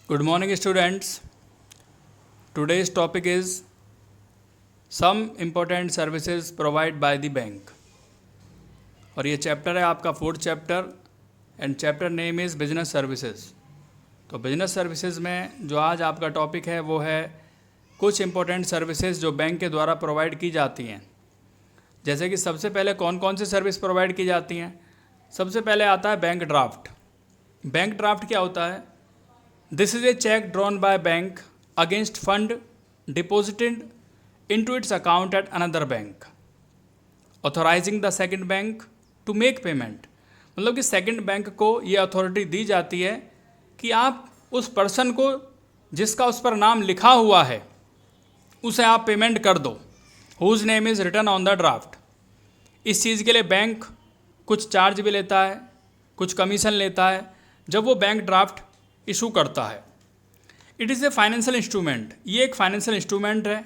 Good morning, students. Today's topic is some important services provided by the bank. और ये chapter है आपका 4th chapter and chapter name is business services. तो business services में जो आज आपका टॉपिक है वो है कुछ इंपॉर्टेंट सर्विसेज जो बैंक के द्वारा प्रोवाइड की जाती हैं। जैसे कि सबसे पहले कौन कौन से सर्विस प्रोवाइड की जाती हैं। सबसे पहले आता है बैंक ड्राफ्ट। बैंक ड्राफ्ट क्या होता है? This is a cheque drawn by bank against fund deposited into its account at another bank authorising the second bank to make payment. मतलब कि सेकंड बैंक को ये अथॉरिटी दी जाती है कि आप उस पर्सन को जिसका उस पर नाम लिखा हुआ है उसे आप पेमेंट कर दो, whose name is written on the draft. इस चीज़ के लिए बैंक कुछ चार्ज भी लेता है, कुछ कमीशन लेता है जब वो बैंक ड्राफ्ट इशू करता है। It is a financial instrument. ये एक फाइनेंशियल इंस्ट्रूमेंट है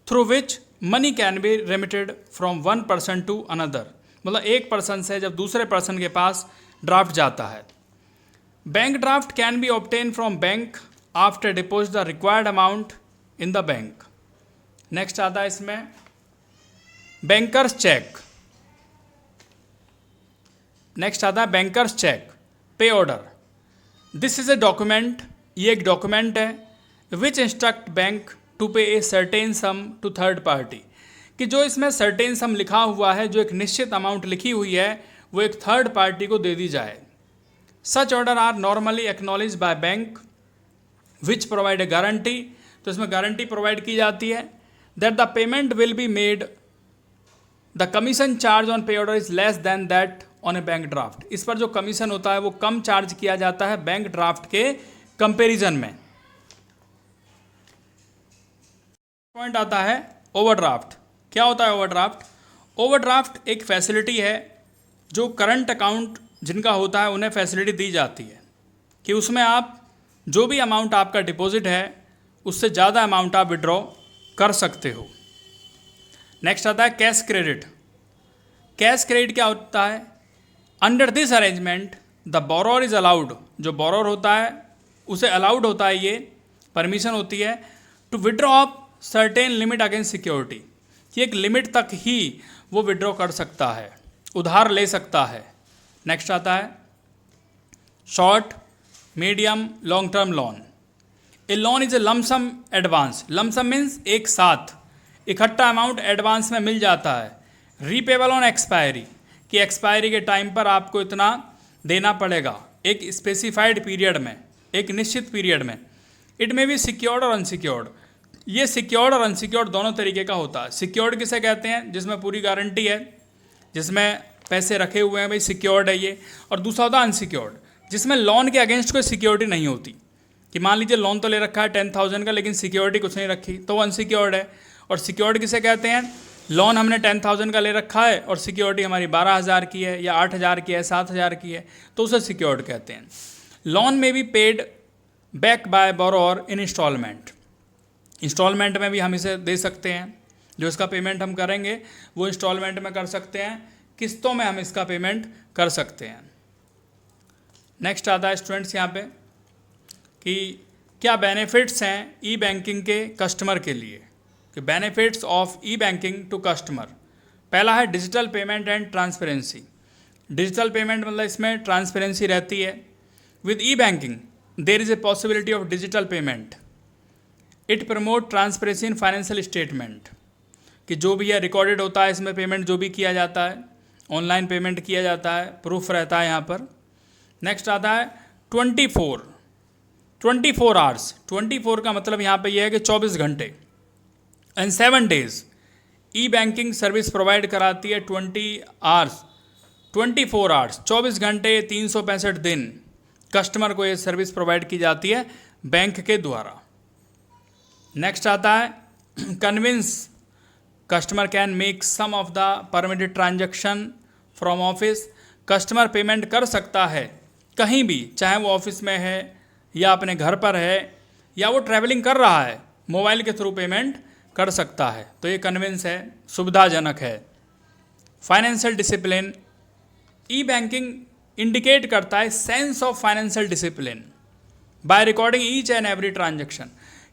through which money can be remitted from one person to another. मतलब एक पर्सन से जब दूसरे पर्सन के पास ड्राफ्ट जाता है। Bank draft can be obtain from bank after deposit the required amount in the bank. Next आता है इसमें बैंकर्स चेक। नेक्स्ट आता है bankers cheque pay order. This is a document. ये एक डॉक्यूमेंट है which instruct bank to pay a certain sum to third party. कि जो इसमें सर्टेन सम लिखा हुआ है, जो एक निश्चित अमाउंट लिखी हुई है, वो एक थर्ड पार्टी को दे दी जाए। Such order are normally acknowledge by bank which provide a guarantee. तो इसमें गारंटी प्रोवाइड की जाती है that the payment will be made, the commission charge on pay order is less than that on a bank draft. इस पर जो commission होता है वो कम चार्ज किया जाता है बैंक ड्राफ्ट के कंपैरिजन में। पॉइंट आता है ओवरड्राफ्ट। क्या होता है ओवरड्राफ्ट? ओवरड्राफ्ट एक फैसिलिटी है जो करंट अकाउंट जिनका होता है उन्हें फैसिलिटी दी जाती है कि उसमें आप जो भी अमाउंट आपका डिपॉजिट है उससे ज़्यादा अमाउंट आप विड्रॉ कर सकते हो। नेक्स्ट आता है कैश क्रेडिट। कैश क्रेडिट क्या होता है? Under this arrangement the borrower is allowed. जो बोरोअर होता है उसे अलाउड होता है, ये परमिशन होती है to withdraw of certain limit against security. कि एक लिमिट तक ही वो विड्रॉ कर सकता है, उधार ले सकता है। नेक्स्ट आता है short medium long term loan. A loan is a lump sum advance. Lump sum means एक साथ इकट्ठा अमाउंट एडवांस में मिल जाता है। रीपेबल ऑन एक्सपायरी, कि एक्सपायरी के टाइम पर आपको इतना देना पड़ेगा एक स्पेसिफाइड पीरियड में, एक निश्चित पीरियड में। इट में भी सिक्योर्ड और अनसिक्योर्ड। ये सिक्योर्ड और अनसिक्योर्ड दोनों तरीके का होता है। सिक्योर्ड किसे कहते हैं? जिसमें पूरी गारंटी है, जिसमें पैसे रखे हुए हैं, भाई सिक्योर्ड है ये। और दूसरा होता है अनसिक्योर्ड, जिसमें लोन के अगेंस्ट कोई सिक्योरिटी नहीं होती। कि मान लीजिए लोन तो ले रखा है 10,000 का लेकिन सिक्योरिटी कुछ नहीं रखी, तो वो अनसिक्योर्ड है। और सिक्योर्ड किसे कहते हैं? लोन हमने 10,000 का ले रखा है और सिक्योरिटी हमारी 12,000 की है या 8,000 की है, 7,000 की है, तो उसे सिक्योर्ड कहते हैं। लोन में भी paid back by borrower in instalment. Instalment में भी हम इसे दे सकते हैं। जो इसका पेमेंट हम करेंगे वो इंस्टॉलमेंट में कर सकते हैं, किस्तों में हम इसका पेमेंट कर सकते हैं। नेक्स्ट आता है स्टूडेंट्स यहाँ पे कि क्या बेनिफिट्स हैं ई बैंकिंग के कस्टमर के लिए। कि benefits of e banking to customer. पहला है digital payment and transparency. Digital payment मतलब इसमें ट्रांसपेरेंसी रहती है। With e banking there is a possibility of digital payment. It promote transparency in financial statement. कि जो भी है रिकॉर्डेड होता है इसमें, पेमेंट जो भी किया जाता है ऑनलाइन पेमेंट किया जाता है, प्रूफ रहता है यहाँ पर। नेक्स्ट आता है 24 आवर्स। 24 का मतलब यहाँ पे ये है कि 24 घंटे and 7 days. E banking service provide कराती है 24 आवर्स, 24 घंटे 365 दिन कस्टमर को ये सर्विस प्रोवाइड की जाती है बैंक के द्वारा। नेक्स्ट आता है convince customer can make some of the permitted transaction from office. Customer payment कर सकता है कहीं भी, चाहे वो ऑफिस में है या अपने घर पर है या वो ट्रैवलिंग कर रहा है, मोबाइल के थ्रू पेमेंट कर सकता है। तो ये कन्विंस है, सुविधाजनक है। Financial discipline. E banking indicate करता है sense of financial discipline. By recording each and every transaction,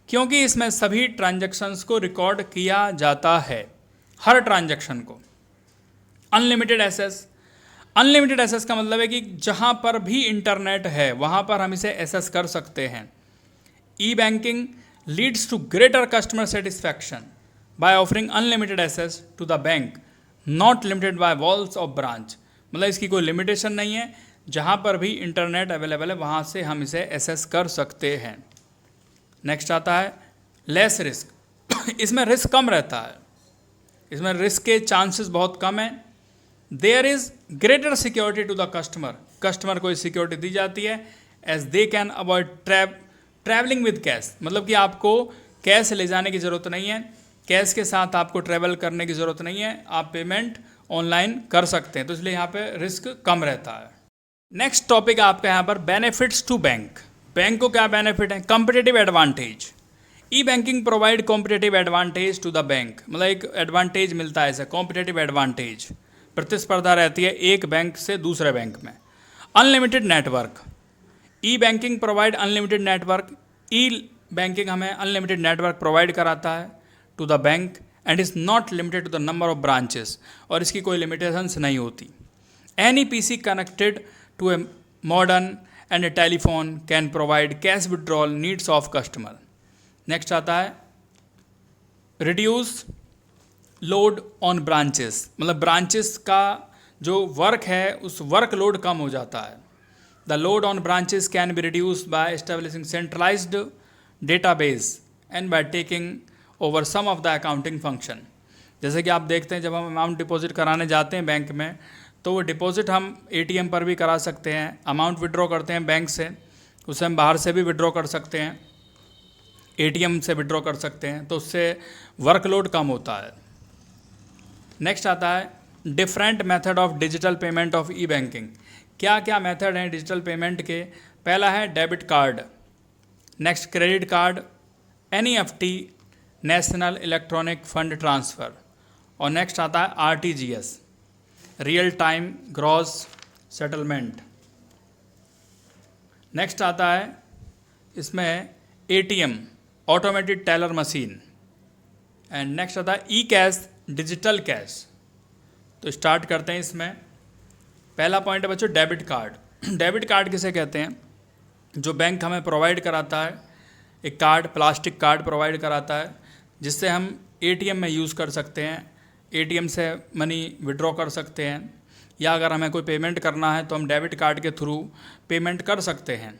क्योंकि इसमें सभी ट्रांजेक्शन्स को रिकॉर्ड किया जाता है, हर ट्रांजेक्शन को। अनलिमिटेड एक्सेस, अनलिमिटेड एक्सेस का मतलब है कि जहाँ पर भी इंटरनेट है वहाँ पर हम इसे एक्सेस कर सकते हैं। E banking leads to greater customer satisfaction by offering unlimited access to the bank, not limited by walls of branch, मतलब इसकी कोई लिमिटेशन नहीं है, जहाँ पर भी इंटरनेट अवेलेबल है वहाँ से हम इसे एक्सेस कर सकते हैं। नेक्स्ट आता है लेस रिस्क, इसमें रिस्क कम रहता है, इसमें रिस्क के चांसेस बहुत कम हैं। There is greater security to the customer, customer को सिक्योरिटी दी जाती है, as they can avoid travelling with cash, मतलब कि आपको कैश ले जाने की ज़रूरत नहीं है, कैश के साथ आपको ट्रैवल करने की ज़रूरत नहीं है, आप पेमेंट ऑनलाइन कर सकते हैं, तो इसलिए यहाँ पे रिस्क कम रहता है। नेक्स्ट टॉपिक आपका यहाँ पर बेनिफिट्स टू बैंक, बैंक को क्या बेनिफिट है? Competitive advantage, e banking provide competitive advantage to the bank, मतलब एक एडवांटेज मिलता है इसे, कॉम्पिटिटिव एडवांटेज, प्रतिस्पर्धा रहती है एक बैंक से दूसरे बैंक में। Unlimited network, e banking provide unlimited network, e banking हमें अनलिमिटेड नेटवर्क प्रोवाइड कराता है to the bank and is not limited to the number of branches, और इसकी कोई लिमिटेशंस नहीं होती। Any PC connected to a modern and a telephone can provide cash withdrawal needs of customer. Next आता है reduce load on branches, मतलब branches का जो वर्क है उस वर्क लोड कम हो जाता है। The load on branches can be reduced by establishing centralised database and by taking over some of the accounting function. जैसे कि आप देखते हैं जब हम अमाउंट डिपॉजिट कराने जाते हैं बैंक में, तो वो डिपॉजिट हम एटीएम पर भी करा सकते हैं, अमाउंट विड्रॉ करते हैं बैंक से, उसे हम बाहर से भी विड्रॉ कर सकते हैं, एटीएम से विड्रॉ कर सकते हैं, तो उससे वर्कलोड कम होता है। नेक्स्ट आता है different method of digital payment of e banking, क्या क्या मेथड हैं डिजिटल पेमेंट के? पहला है debit card, next credit card, NEFT national electronic fund transfer, और नेक्स्ट आता है RTGS real time gross settlement. Next आता है इसमें ATM automated teller machine, and next आता है ई कैश डिजिटल कैश। तो स्टार्ट करते हैं इसमें। पहला पॉइंट है बच्चों डेबिट कार्ड। डेबिट कार्ड किसे कहते हैं? जो बैंक हमें प्रोवाइड कराता है, एक कार्ड, प्लास्टिक कार्ड प्रोवाइड कराता है जिससे हम एटीएम में यूज़ कर सकते हैं, एटीएम से मनी विड्रॉ कर सकते हैं, या अगर हमें कोई पेमेंट करना है तो हम डेबिट कार्ड के थ्रू पेमेंट कर सकते हैं।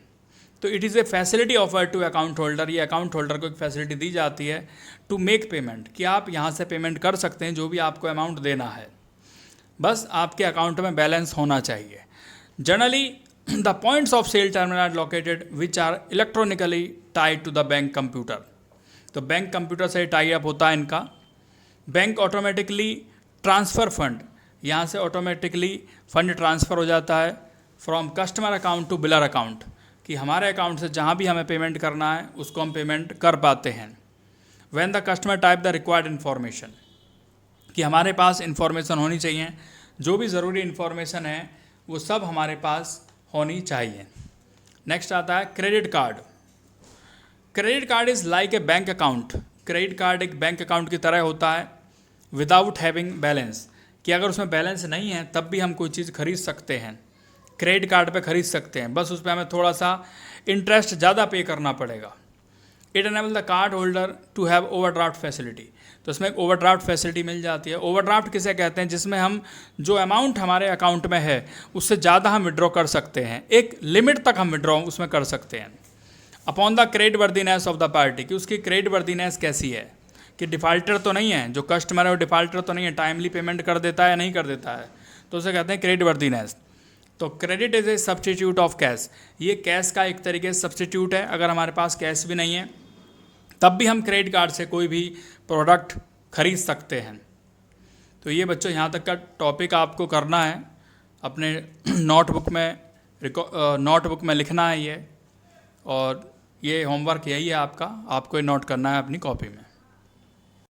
तो it is a facility offered to account holder, ये अकाउंट होल्डर को एक फैसिलिटी दी जाती है टू मेक पेमेंट, कि आप यहाँ से पेमेंट कर सकते हैं जो भी आपको अमाउंट देना है, बस आपके अकाउंट में बैलेंस होना चाहिए। Generally the points of sale terminal are located which are electronically tied to the bank computer, तो बैंक कंप्यूटर से टाई अप होता है इनका। बैंक ऑटोमेटिकली ट्रांसफ़र फंड, यहाँ से ऑटोमेटिकली फंड ट्रांसफ़र हो जाता है from customer account to biller account, कि हमारे अकाउंट से जहाँ भी हमें पेमेंट करना है उसको हम पेमेंट कर पाते हैं। When the customer type the required information, कि हमारे पास इन्फॉर्मेशन होनी चाहिए, जो भी ज़रूरी इन्फॉर्मेशन है वो सब हमारे पास होनी चाहिए। नेक्स्ट आता है credit card. Credit card is like a bank account, credit card एक बैंक अकाउंट की तरह होता है विदाउट हैविंग बैलेंस, कि अगर उसमें बैलेंस नहीं है तब भी हम कोई चीज़ खरीद सकते हैं, क्रेडिट कार्ड पे खरीद सकते हैं, बस उस पर हमें थोड़ा सा इंटरेस्ट ज़्यादा पे करना पड़ेगा। It enable the card holder to have overdraft facility, तो इसमें एक ओवरड्राफ्ट फैसिलिटी मिल जाती है। ओवरड्राफ्ट किसे कहते हैं? जिसमें हम जो अमाउंट हमारे अकाउंट में है उससे ज़्यादा हम विड्रॉ कर सकते हैं, एक लिमिट तक हम विड्रॉ उसमें कर सकते हैं। Upon the credit worthiness of the party, कि उसकी क्रेडिट वर्दीनेस कैसी है, कि डिफ़ाल्टर तो नहीं है, जो कस्टमर है वो डिफ़ाल्टर तो नहीं है, टाइमली पेमेंट कर देता है या नहीं कर देता है, तो उसे कहते हैं क्रेडिट वर्दीनेस। तो credit is a substitute of cash, ये कैश का एक तरीके से सब्सटीट्यूट है। अगर हमारे पास कैश भी नहीं है तब भी हम क्रेडिट कार्ड से कोई भी प्रोडक्ट खरीद सकते हैं। तो ये बच्चों यहाँ तक का टॉपिक आपको करना है, अपने नोटबुक में लिखना है ये, और ये होमवर्क यही है आपका, आपको ये नोट करना है अपनी कॉपी में।